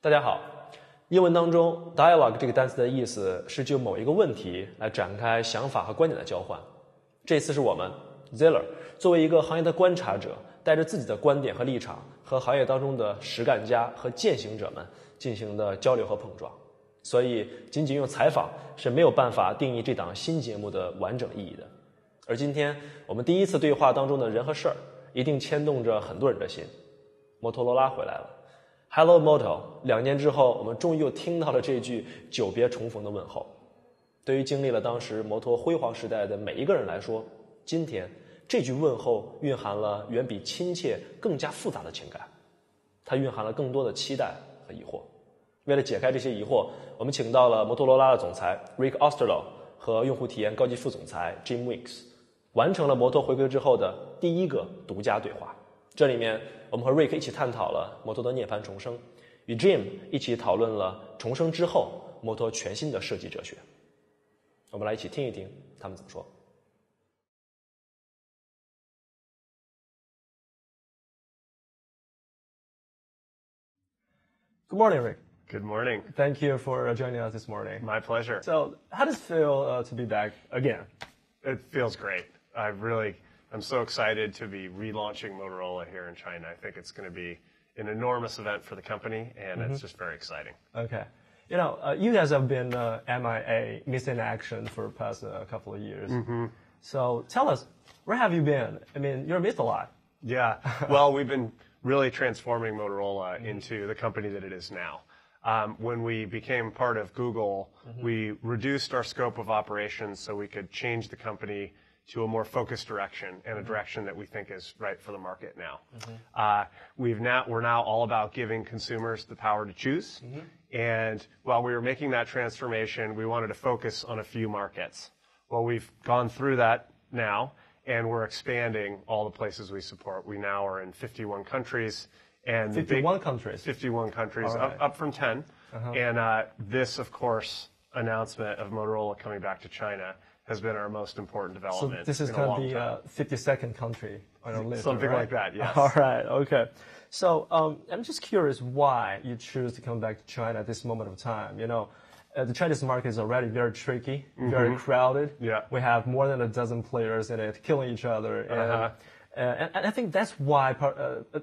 大家好，英文当中 dialogue 这个单词的意思是就某一个问题来展开想法和观点的交换。这次是我们 ZEALER 作为一个行业的观察者，带着自己的观点和立场，和行业当中的实干家和践行者们进行的交流和碰撞。所以仅仅用采访是没有办法定义这档新节目的完整意义的。而今天我们第一次对话当中的人和事儿，一定牵动着很多人的心。摩托罗拉回来了。Hello Moto， 2年之后，我们终于又听到了这句久别重逢的问候。对于经历了当时摩托辉煌时代的每一个人来说，今天这句问候蕴含了远比亲切更加复杂的情感，它蕴含了更多的期待和疑惑。为了解开这些疑惑，我们请到了摩托罗拉的总裁 Osterloh 和用户体验高级副总裁 Jim Weeks， 完成了摩托回归之后的第一个独家对话。这里面我们和 Rick 一起探讨了摩托的涅槃重生，与 Jim 一起讨论了重生之后摩托全新的设计哲学。我们来一起听一听他们怎么说。Good morning, Rick. Good morning. Thank you for joining us this morning. My pleasure. So, how does it feel to be back again? It feels great. I'm so excited to be relaunching Motorola here in China. I think it's going to be an enormous event for the company, and it's just very exciting. Okay. You know, you guys have been MIA, missing action, for the past couple of years. So tell us, where have you been? I mean, you're missed a lot. Yeah. Well, we've been really transforming Motorola into the company that it is now. When we became part of Google, we reduced our scope of operations so we could change the company to a more focused direction and a direction that we think is right for the market now. We're now all about giving consumers the power to choose. And while we were making that transformation, we wanted to focus on a few markets. Well, we've gone through that now, and we're expanding all the places we support. We now are in 51 countries. And 51 countries? 51 countries, right. up from 10. And this, of course, announcement of Motorola coming back to China has been our most important development. So this is kind of the 52nd country on our list, Something right? like that, yes. All right, okay. So I'm just curious why you choose to come back to China at this moment of time. You know, the Chinese market is already very tricky, very crowded. Yeah. We have more than a dozen players in it, killing each other. And I think that's why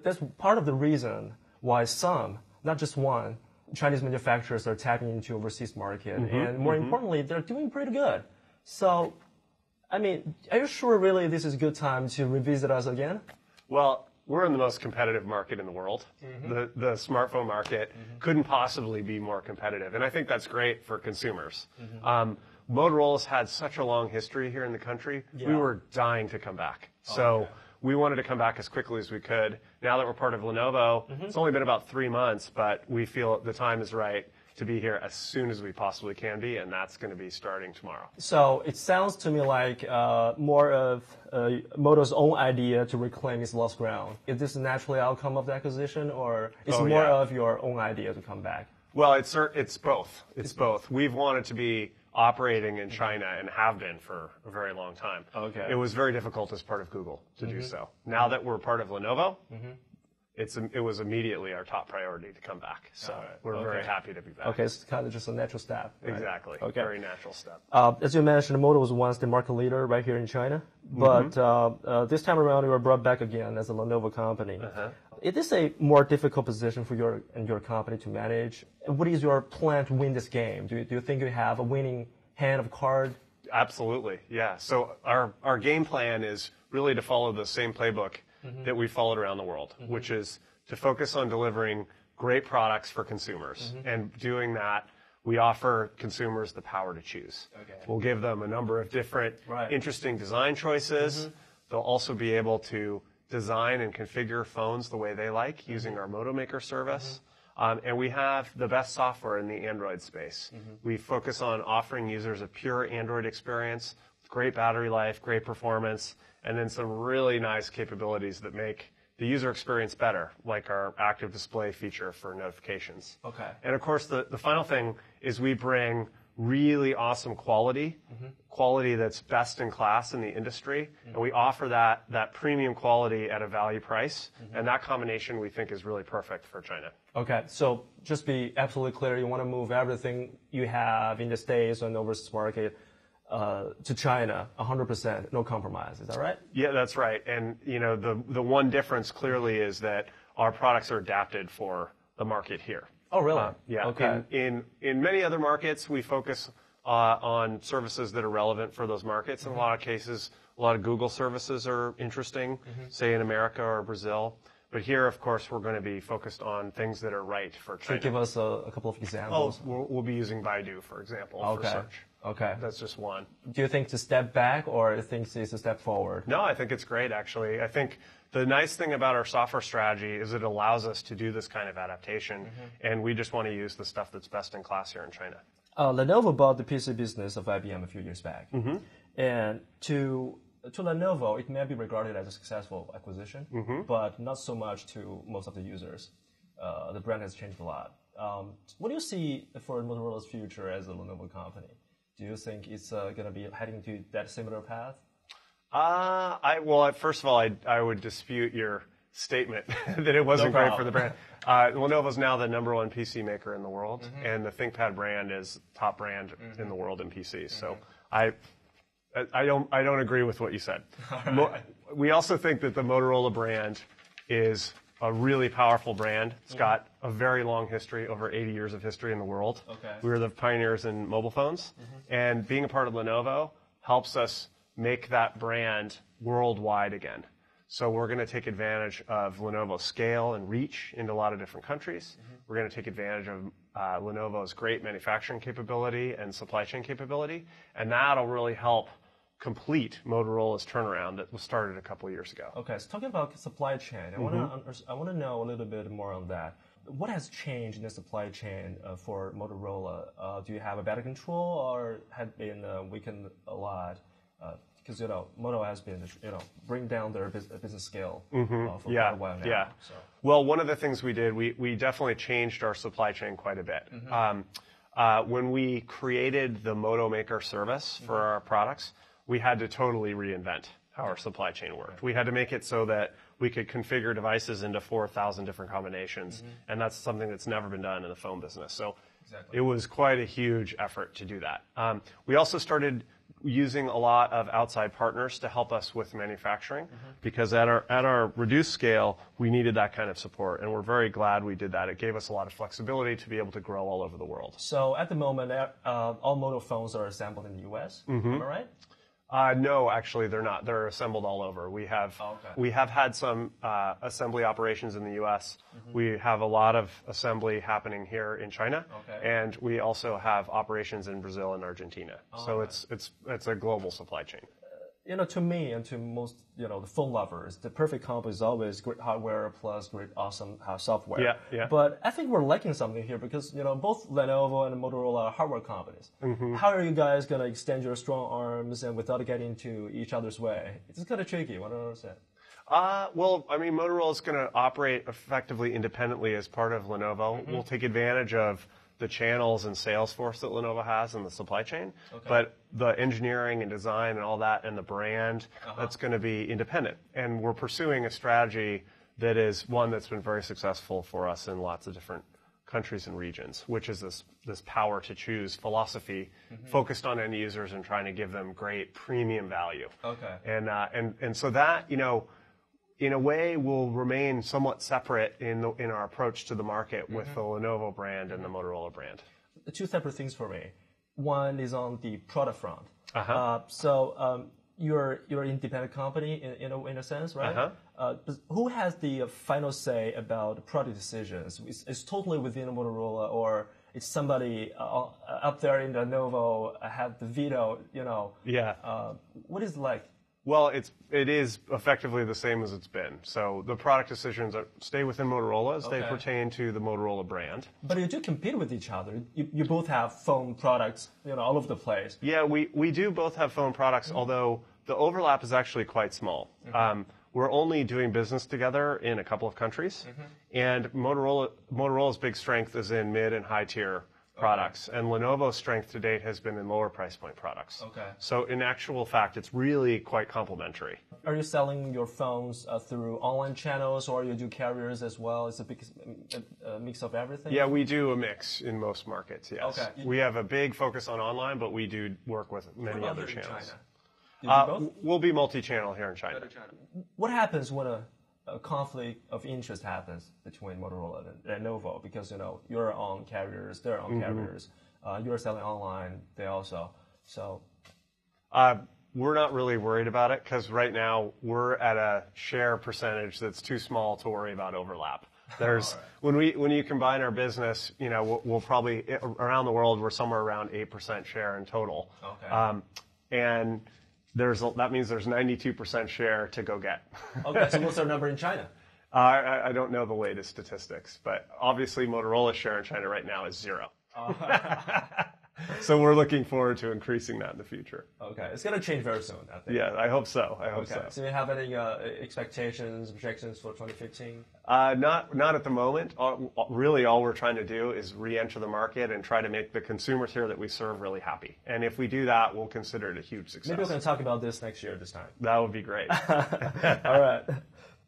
that's part of the reason why some, not just one, Chinese manufacturers are tapping into overseas market. And more importantly, they're doing pretty good. So, I mean, are you sure really this is a good time to revisit us again? Well, we're in the most competitive market in the world. The smartphone market couldn't possibly be more competitive. And I think that's great for consumers. Motorola's had such a long history here in the country. Yeah. We were dying to come back. So we wanted to come back as quickly as we could. Now that we're part of Lenovo, it's only been about 3 months, but we feel the time is right to be here as soon as we possibly can be, and that's going to be starting tomorrow. So it sounds to me like more of Moto's own idea to reclaim its lost ground. Is this a natural outcome of the acquisition, or is it more of your own idea to come back? Well, it's both. It's both. We've wanted to be operating in China and have been for a very long time. Okay. It was very difficult as part of Google to do so. Now that we're part of Lenovo, it was immediately our top priority to come back. So we're very happy to be back. Okay, it's kind of just a natural step. Right? Exactly. Okay. Very natural step. As you mentioned, Moto was once the market leader right here in China, but this time around you were brought back again as a Lenovo company. Is this a more difficult position for your company to manage? What is your plan to win this game? Do you think you have a winning hand of card? Absolutely, yeah. So our game plan is really to follow the same playbook that we followed around the world, which is to focus on delivering great products for consumers. And doing that, we offer consumers the power to choose. Okay. We'll give them a number of different interesting design choices. They'll also be able to design and configure phones the way they like using our Moto Maker service. And we have the best software in the Android space. We focus on offering users a pure Android experience with great battery life, great performance, and then some really nice capabilities that make the user experience better, like our active display feature for notifications. Okay. And of course, the final thing is we bring really awesome quality, quality that's best in class in the industry, and we offer that premium quality at a value price, and that combination we think is really perfect for China. Okay, so just be absolutely clear, you want to move everything you have in the States and overseas market to China, 100%, no compromise. Is that right? Yeah, that's right. And the one difference clearly is that our products are adapted for the market here. Oh, really? Yeah. Okay. In many other markets, we focus on services that are relevant for those markets. In a lot of cases, a lot of Google services are interesting, say in America or Brazil. But here, of course, we're going to be focused on things that are right for China. Can you give us a couple of examples? We'll be using Baidu, for example, for search. Okay. That's just one. Do you think it's a step back or think it's a step forward? No, I think it's great, actually. I think the nice thing about our software strategy is it allows us to do this kind of adaptation, and we just want to use the stuff that's best in class here in China. Lenovo bought the PC business of IBM a few years back. And to Lenovo, it may be regarded as a successful acquisition, but not so much to most of the users. The brand has changed a lot. What do you see for Motorola's future as a Lenovo company? Do you think it's going to be heading to that similar path? Well, first of all, I would dispute your statement that it wasn't great for the brand. Lenovo's now the #1 PC maker in the world, and the ThinkPad brand is top brand in the world in PCs. So I don't agree with what you said. We also think that the Motorola brand is a really powerful brand. It's got a very long history, over 80 years of history in the world. Okay. We were the pioneers in mobile phones, and being a part of Lenovo helps us make that brand worldwide again. So we're going to take advantage of Lenovo's scale and reach into a lot of different countries. We're going to take advantage of Lenovo's great manufacturing capability and supply chain capability, and that'll really help complete Motorola's turnaround that was started a couple of years ago. Okay, so talking about supply chain, I want to know a little bit more on that. What has changed in the supply chain for Motorola? Do you have a better control, or had been weakened a lot? Because Moto has been bring down their business scale for quite a while now. Yeah. So. Well, one of the things we did, we definitely changed our supply chain quite a bit. When we created the Moto Maker service for our products, we had to totally reinvent how our supply chain worked. We had to make it so that we could configure devices into 4,000 different combinations, and that's something that's never been done in the phone business. So it was quite a huge effort to do that. We also started using a lot of outside partners to help us with manufacturing, because at our reduced scale, we needed that kind of support, and we're very glad we did that. It gave us a lot of flexibility to be able to grow all over the world. So at the moment, all Moto phones are assembled in the U.S., am I right? No, actually, they're not. They're assembled all over. We have had some assembly operations in the U.S. We have a lot of assembly happening here in China, and we also have operations in Brazil and Argentina. So it's a global supply chain. To me and to most, the phone lovers, the perfect combo is always great hardware plus great awesome software. Yeah, yeah. But I think we're lacking something here because, both Lenovo and Motorola are hardware companies. How are you guys going to extend your strong arms and without getting into each other's way? It's kind of tricky. What do I understand? Well, I mean, Motorola is going to operate effectively independently as part of Lenovo. We'll take advantage of the channels and sales force that Lenovo has in the supply chain, but the engineering and design and all that and the brand, that's going to be independent. And we're pursuing a strategy that is one that's been very successful for us in lots of different countries and regions, which is this power to choose philosophy focused on end users and trying to give them great premium value. Okay. And so that, in a way, will remain somewhat separate in our approach to the market with the Lenovo brand and the Motorola brand. Two separate things for me. One is on the product front. You're an independent company in a sense, right? But who has the final say about product decisions? It's totally within Motorola, or it's somebody up there in Lenovo have the veto? What is it like? Well, it is effectively the same as it's been. So the product decisions stay within Motorola as they pertain to the Motorola brand. But you do compete with each other. You both have phone products, all over the place. Yeah, we do both have phone products, although the overlap is actually quite small. We're only doing business together in a couple of countries, and Motorola's big strength is in mid and high tier products. And Lenovo's strength to date has been in lower price point products. Okay. So in actual fact, it's really quite complementary. Are you selling your phones through online channels, or you do carriers as well? It's a mix of everything? Yeah, we do a mix in most markets, yes. Okay. We have a big focus on online, but we do work with many other channels. China? You do both? We'll be multi-channel here in China. What happens when a conflict of interest happens between Motorola and Lenovo? Because, you're on carriers, they're on carriers. You're selling online, they also. So, we're not really worried about it because right now we're at a share percentage that's too small to worry about overlap. There's when you combine our business, we'll probably around the world we're somewhere around 8% share in total. Okay. And that means there's 92% share to go get. Okay, so what's our number in China? I don't know the latest statistics, but obviously Motorola's share in China right now is 0. So we're looking forward to increasing that in the future. Okay, it's going to change very soon, I think. Yeah, I hope so. I hope so. So do you have any expectations, projections for 2015? Not at the moment. Really, all we're trying to do is re-enter the market and try to make the consumers here that we serve really happy. And if we do that, we'll consider it a huge success. Maybe we can talk about this next year this time. That would be great. All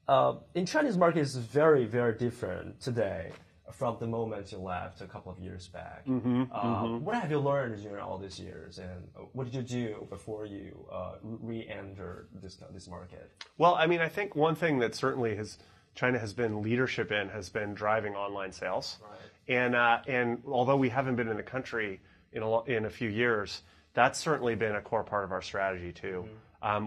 right. In Chinese market is very, very different today from the moment you left a couple of years back. What have you learned during all these years, and what did you do before you re-enter this market? Well, I mean, I think one thing that certainly China has been leadership in has been driving online sales. Right. And although we haven't been in the country in a few years, that's certainly been a core part of our strategy too.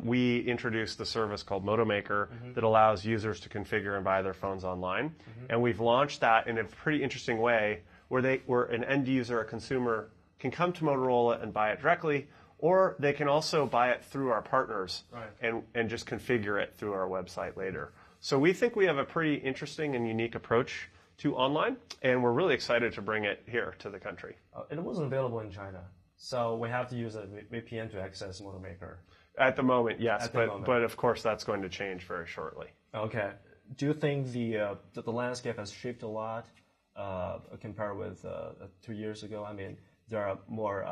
We introduced the service called Moto Maker that allows users to configure and buy their phones online. And we've launched that in a pretty interesting way where an end user, a consumer, can come to Motorola and buy it directly, or they can also buy it through our partners and just configure it through our website later. So we think we have a pretty interesting and unique approach to online, and we're really excited to bring it here to the country. It wasn't available in China, so we have to use a VPN to access Moto Maker. At the moment, yes, but of course that's going to change very shortly. Okay. Do you think the landscape has shifted a lot compared with 2 years ago? I mean, there are more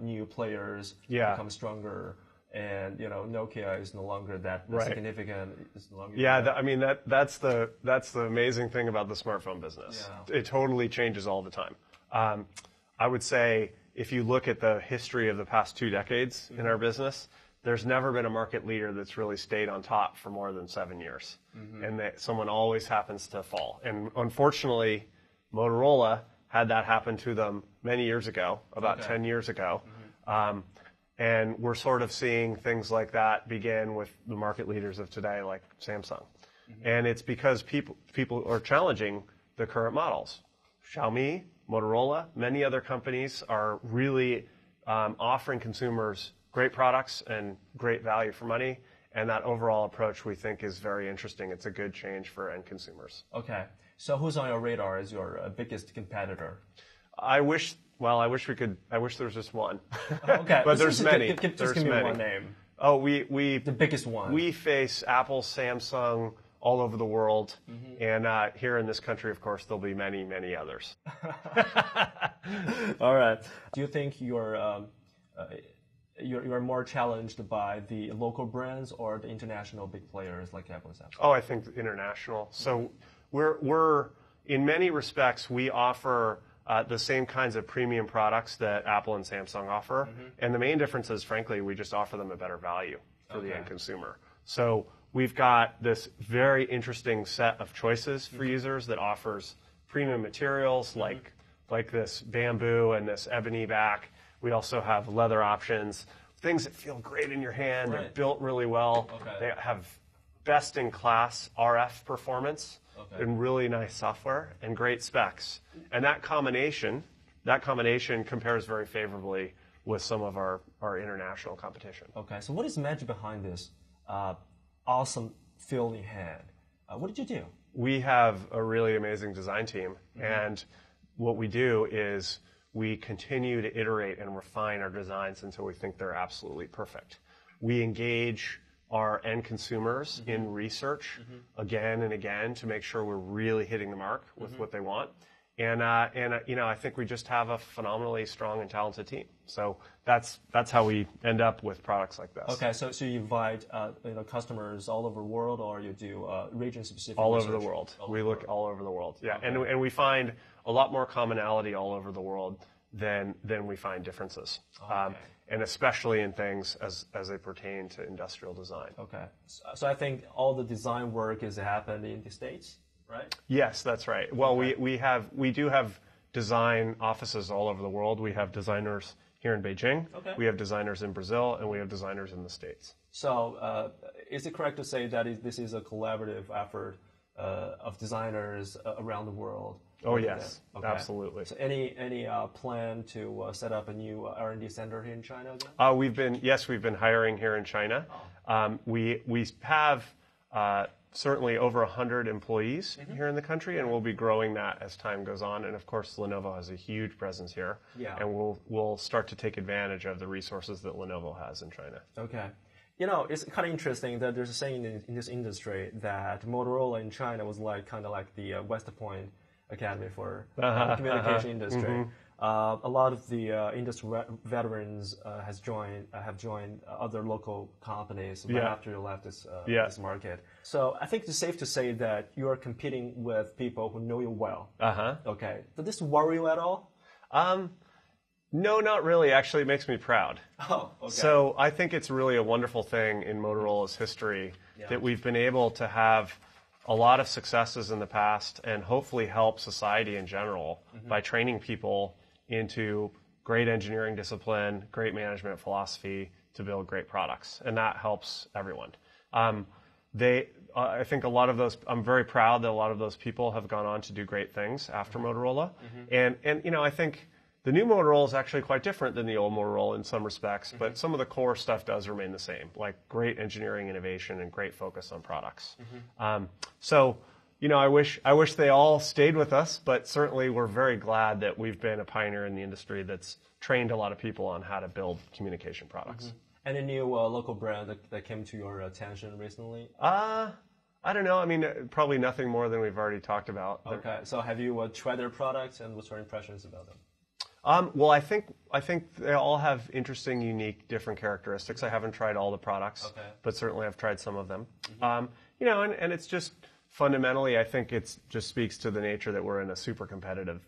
new players become stronger, and Nokia is no longer that significant. It's no longer that's the amazing thing about the smartphone business. Yeah. It totally changes all the time. I would say if you look at the history of the past 2 decades in our business, there's never been a market leader that's really stayed on top for more than 7 years. And someone always happens to fall. And unfortunately, Motorola had that happen to them many years ago, about 10 years ago. And we're sort of seeing things like that begin with the market leaders of today, like Samsung. And it's because people are challenging the current models. Xiaomi, Motorola, many other companies are really offering consumers great products and great value for money, and that overall approach we think is very interesting. It's a good change for end consumers. Okay, so who's on your radar as your biggest competitor? I wish there was just one. Okay, but there's many. Just give me one name. Oh, the biggest one. We face Apple, Samsung, all over the world, and here in this country, of course, there'll be many, many others. All right. Do you think you're more challenged by the local brands or the international big players like Apple and Samsung? Oh, I think international. So we're in many respects we offer the same kinds of premium products that Apple and Samsung offer, and the main difference is, frankly, we just offer them a better value for the end consumer. So we've got this very interesting set of choices for users that offers premium materials like this bamboo and this ebony back. We also have leather options, things that feel great in your hand. They're built really well. They have best-in-class RF performance and really nice software and great specs. And that combination compares very favorably with some of our international competition. Okay, so what is the magic behind this awesome feeling hand? What did you do? We have a really amazing design team, and what we do is we continue to iterate and refine our designs until we think they're absolutely perfect. We engage our end consumers in research again and again to make sure we're really hitting the mark with what they want. I think we just have a phenomenally strong and talented team. So that's how we end up with products like this. Okay, so you invite customers all over the world, or you do region specific? All research? over the world. We look all over the world. Yeah, okay. and we find a lot more commonality all over the world than we find differences. Okay. And especially in things as they pertain to industrial design. Okay, so I think all the design work is happening in the States, right? Yes, that's right. Well, okay. we do have design offices all over the world. We have designers here in Beijing. Okay. We have designers in Brazil, and we have designers in the States. So, is it correct to say that this is a collaborative effort of designers around the world? Oh yes, okay. Absolutely. So any plan to set up a new R&D center here in China again? We've been hiring here in China. Oh. We have certainly over 100 employees here in the country, and we'll be growing that as time goes on. And of course, Lenovo has a huge presence here, and we'll start to take advantage of the resources that Lenovo has in China. Okay. It's kind of interesting that there's a saying in this industry that Motorola in China was kind of like the West Point Academy for the communication industry. Mm-hmm. A lot of the industry veterans have joined other local companies right after you left this market. So I think it's safe to say that you are competing with people who know you well. Okay. Does this worry you at all? No, not really. Actually, it makes me proud. Oh, okay. So I think it's really a wonderful thing in Motorola's history that we've been able to have a lot of successes in the past and hopefully help society in general by training people into great engineering discipline, great management philosophy to build great products. And that helps everyone. I think a lot of those, I'm very proud that a lot of those people have gone on to do great things after Motorola. And I think the new Motorola is actually quite different than the old Motorola in some respects, but some of the core stuff does remain the same, like great engineering innovation and great focus on products. So, I wish they all stayed with us, but certainly we're very glad that we've been a pioneer in the industry that's trained a lot of people on how to build communication products. Any new local brand that came to your attention recently? I don't know. I mean, probably nothing more than we've already talked about. Okay. So have you tried their products, and what's your impressions about them? Well, I think they all have interesting, unique, different characteristics. I haven't tried all the products, but certainly I've tried some of them. And it's just fundamentally, I think it just speaks to the nature that we're in a super competitive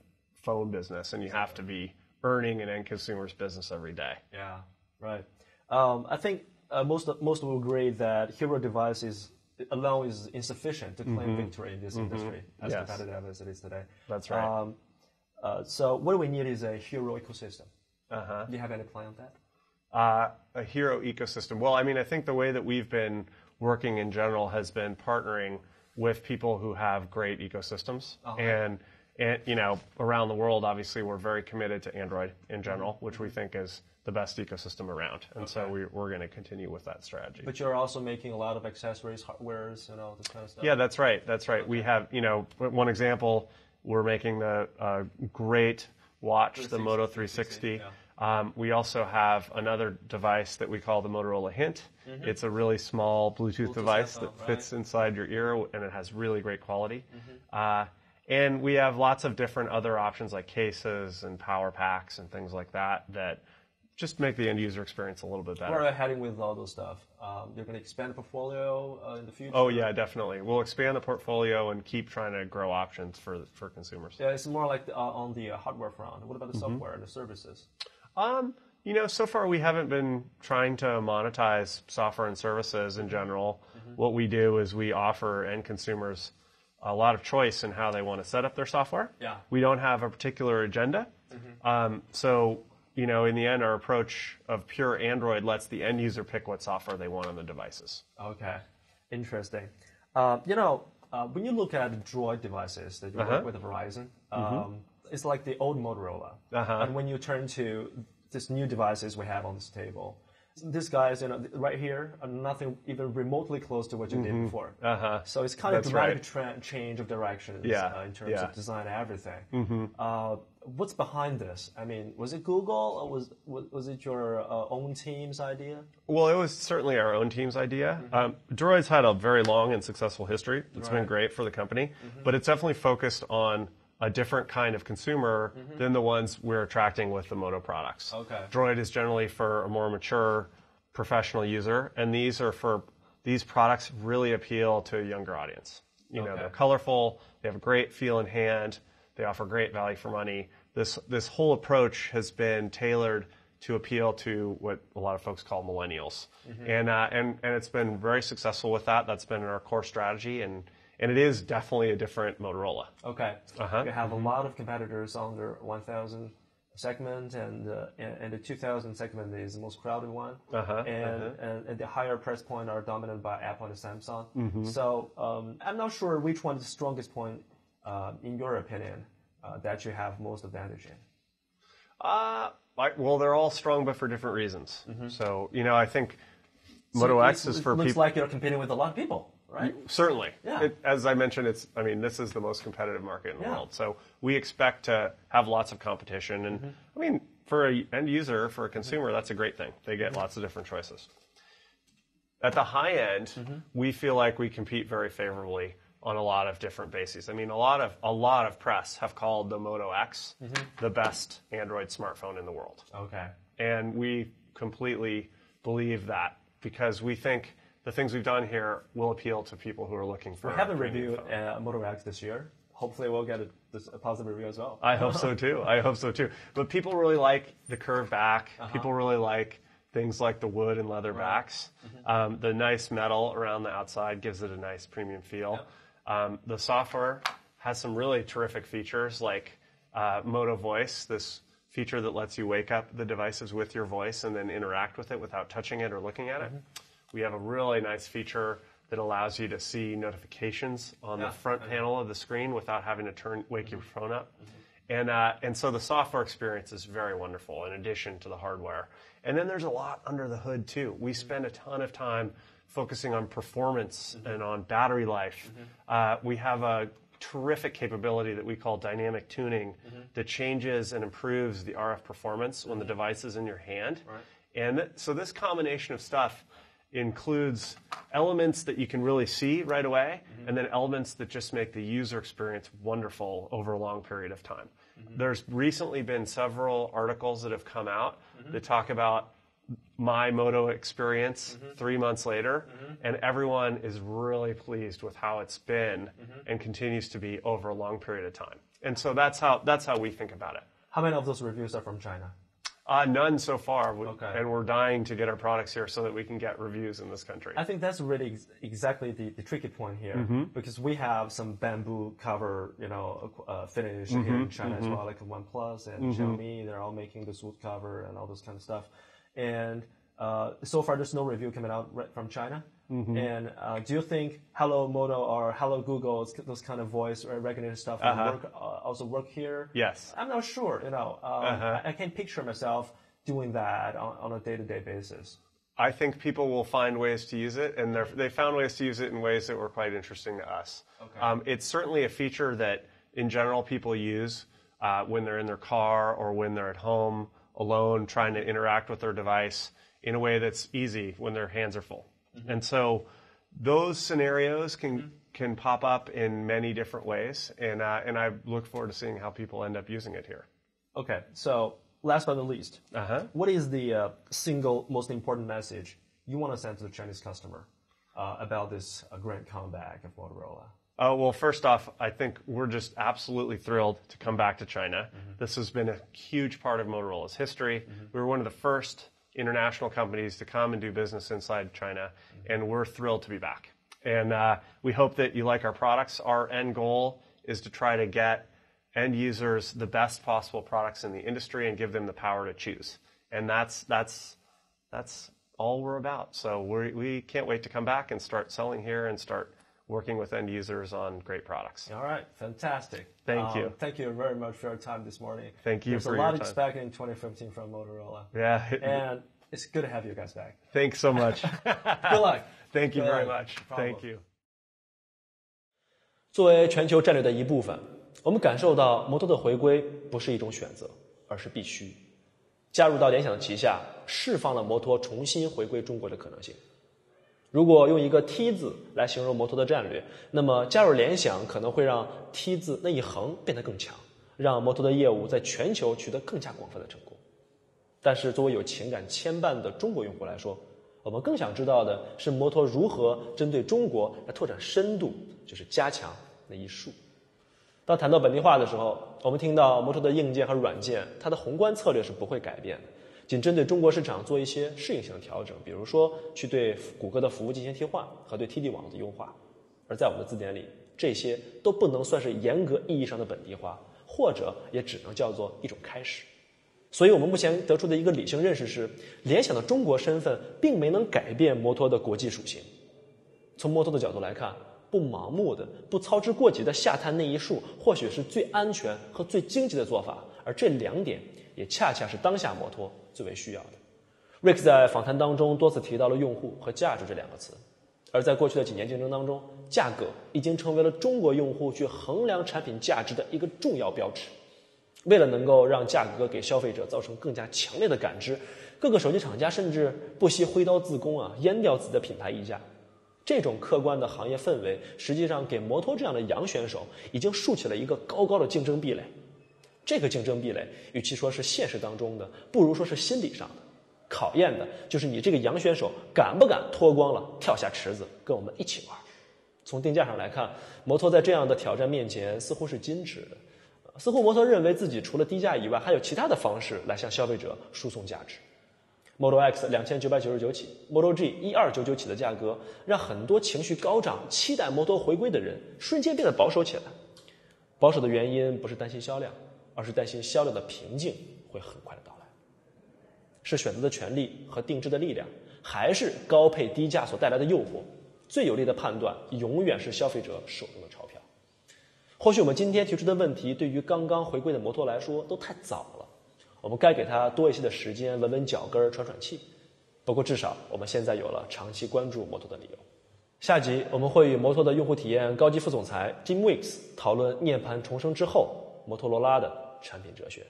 phone business, and you have to be earning an end consumer's business every day. Yeah, right. I think most will agree that hero devices alone is insufficient to claim victory in this industry, as competitive as it is today. That's right. So what we need is a hero ecosystem. Do you have any plan on that? A hero ecosystem. Well, I mean, I think the way that we've been working in general has been partnering with people who have great ecosystems. And around the world, obviously, we're very committed to Android in general, which we think is the best ecosystem around. And so we're going to continue with that strategy. But you're also making a lot of accessories, hardwares, this kind of stuff. Yeah, that's right. That's right. We have, one example. We're making the great watch, the Moto 360. We also have another device that we call the Motorola Hint. It's a really small Bluetooth device that fits inside your ear, and it has really great quality. And we have lots of different other options like cases and power packs and things like that just make the end user experience a little bit better. Where are you heading with all those stuff? You're going to expand the portfolio in the future? Oh yeah, definitely. We'll expand the portfolio and keep trying to grow options for consumers. Yeah, it's more like on the hardware front. What about the software and the services? So far we haven't been trying to monetize software and services in general. What we do is we offer end consumers a lot of choice in how they want to set up their software. Yeah. We don't have a particular agenda. In the end, our approach of pure Android lets the end user pick what software they want on the devices. Okay, interesting. When you look at Droid devices that you work with Verizon, it's like the old Motorola. And when you turn to these new devices we have on this table, these guys, right here, are nothing even remotely close to what you did before. So it's kind of dramatic change of directions in terms of design and everything. What's behind this? I mean, was it Google or was it your own team's idea? Well, it was certainly our own team's idea. Droid's had a very long and successful history. It's been great for the company, but it's definitely focused on a different kind of consumer than the ones we're attracting with the Moto products. Okay. Droid is generally for a more mature professional user, and these products really appeal to a younger audience. You know, they're colorful, they have a great feel in hand, they offer great value for money. This whole approach has been tailored to appeal to what a lot of folks call millennials. And it's been very successful with that. That's been our core strategy, and it is definitely a different Motorola. Okay. You have a lot of competitors on the 1000 segment, and the 2000 segment is the most crowded one. And the higher price point are dominated by Apple and Samsung. So I'm not sure which one is the strongest point, in your opinion, that you have most advantage in. Well, they're all strong, but for different reasons. So, you know, I think Moto X is for people. Looks like you're competing with a lot of people, right? Certainly. Yeah. As I mentioned, this is the most competitive market in the world. So we expect to have lots of competition. And I mean, for an end user, for a consumer, that's a great thing. They get lots of different choices. At the high end, we feel like we compete very favorably on a lot of different bases. I mean, a lot of press have called the Moto X the best Android smartphone in the world. Okay. And we completely believe that because we think the things we've done here will appeal to people who are looking for. We haven't reviewed Moto X this year. Hopefully, we'll get a positive review as well. I hope so too. But people really like the curved back. People really like things like the wood and leather backs. The nice metal around the outside gives it a nice premium feel. The software has some really terrific features like Moto Voice, this feature that lets you wake up the devices with your voice and then interact with it without touching it or looking at it. We have a really nice feature that allows you to see notifications on the front panel of the screen without having to wake your phone up. And so the software experience is very wonderful in addition to the hardware. And then there's a lot under the hood too. We spend a ton of time focusing on performance and on battery life. We have a terrific capability that we call dynamic tuning that changes and improves the RF performance when the device is in your hand. And so this combination of stuff includes elements that you can really see right away, and then elements that just make the user experience wonderful over a long period of time. There's recently been several articles that have come out that talk about my Moto experience 3 months later, and everyone is really pleased with how it's been and continues to be over a long period of time. And so that's how we think about it. How many of those reviews are from China? None so far, and we're dying to get our products here so that we can get reviews in this country. I think that's really exactly the tricky point here, because we have some bamboo cover, finish here in China as well, like OnePlus and Xiaomi. They're all making this wood cover and all this kind of stuff. And so far, there's no review coming out from China. And do you think Hello Moto or Hello Google, those kind of voice recognition stuff, also work here? Yes. I'm not sure. I can't picture myself doing that on a day-to-day basis. I think people will find ways to use it, and they found ways to use it in ways that were quite interesting to us. It's certainly a feature that, in general, people use when they're in their car or when they're at home alone trying to interact with their device in a way that's easy when their hands are full. And so those scenarios can pop up in many different ways, and I look forward to seeing how people end up using it here. Okay, so last but not least, what is the single most important message you want to send to the Chinese customer about this grand comeback of Motorola? Well, first off, I think we're just absolutely thrilled to come back to China. This has been a huge part of Motorola's history. We were one of the first international companies to come and do business inside China, and we're thrilled to be back. And we hope that you like our products. Our end goal is to try to get end users the best possible products in the industry and give them the power to choose. And that's all we're about. So we can't wait to come back and start selling here and start working with end users on great products. All right, fantastic. Thank you. Thank you very much for your time this morning. Thank you for your time. There's a lot expected in 2015 from Motorola. Yeah. And it's good to have you guys back. Thanks so much. Good luck. Thank you very much. Thank you. 作为全球战略的一部分，我们感受到摩托的回归不是一种选择，而是必须。加入到联想旗下，释放了摩托重新回归中国的可能性。如果用一个 T 字来形容摩托的战略，那么加入联想可能会让 T 字那一横变得更强，让摩托的业务在全球取得更加广泛的成功。但是作为有情感牵绊的中国用户来说，我们更想知道的是摩托如何针对中国来拓展深度，就是加强那一竖。当谈到本地化的时候，我们听到摩托的硬件和软件，它的宏观策略是不会改变的，仅针对中国市场做一些适应性的调整，比如说去对谷歌的服务进行替换和对 TD 网络的优化。而在我们的字典里，这些都不能算是严格意义上的本地化，或者也只能叫做一种开始。所以我们目前得出的一个理性认识是，联想的中国身份并没能改变摩托的国际属性。从摩托的角度来看，不盲目的、不操之过急的下探那一竖，或许是最安全和最经济的做法，而这两点也恰恰是当下摩托最为需要的。Rick 在访谈当中多次提到了用户和价值这两个词，而在过去的几年竞争当中，价格已经成为了中国用户去衡量产品价值的一个重要标尺。为了能够让价格给消费者造成更加强烈的感知，各个手机厂家甚至不惜挥刀自宫阉掉自己的品牌溢价。这种客观的行业氛围，实际上给摩托这样的洋选手已经竖起了一个高高的竞争壁垒。这个竞争壁垒，与其说是现实当中的，不如说是心理上的。考验的就是你这个洋选手敢不敢脱光了跳下池子跟我们一起玩。从定价上来看，摩托在这样的挑战面前似乎是矜持的。似乎摩托认为自己除了低价以外，还有其他的方式来向消费者输送价值。Moto X 2999起 ，Moto G 1299起的价格，让很多情绪高涨、期待摩托回归的人瞬间变得保守起来。保守的原因不是担心销量，而是担心销量的瓶颈会很快的到来。是选择的权利和定制的力量，还是高配低价所带来的诱惑？最有力的判断永远是消费者手中的钞票。或许我们今天提出的问题对于刚刚回归的摩托来说都太早了，我们该给它多一些的时间稳稳脚跟喘喘气。不过至少我们现在有了长期关注摩托的理由。下集我们会与摩托的用户体验高级副总裁 Jim Weeks 讨论涅槃重生之后摩托罗拉的产品哲学。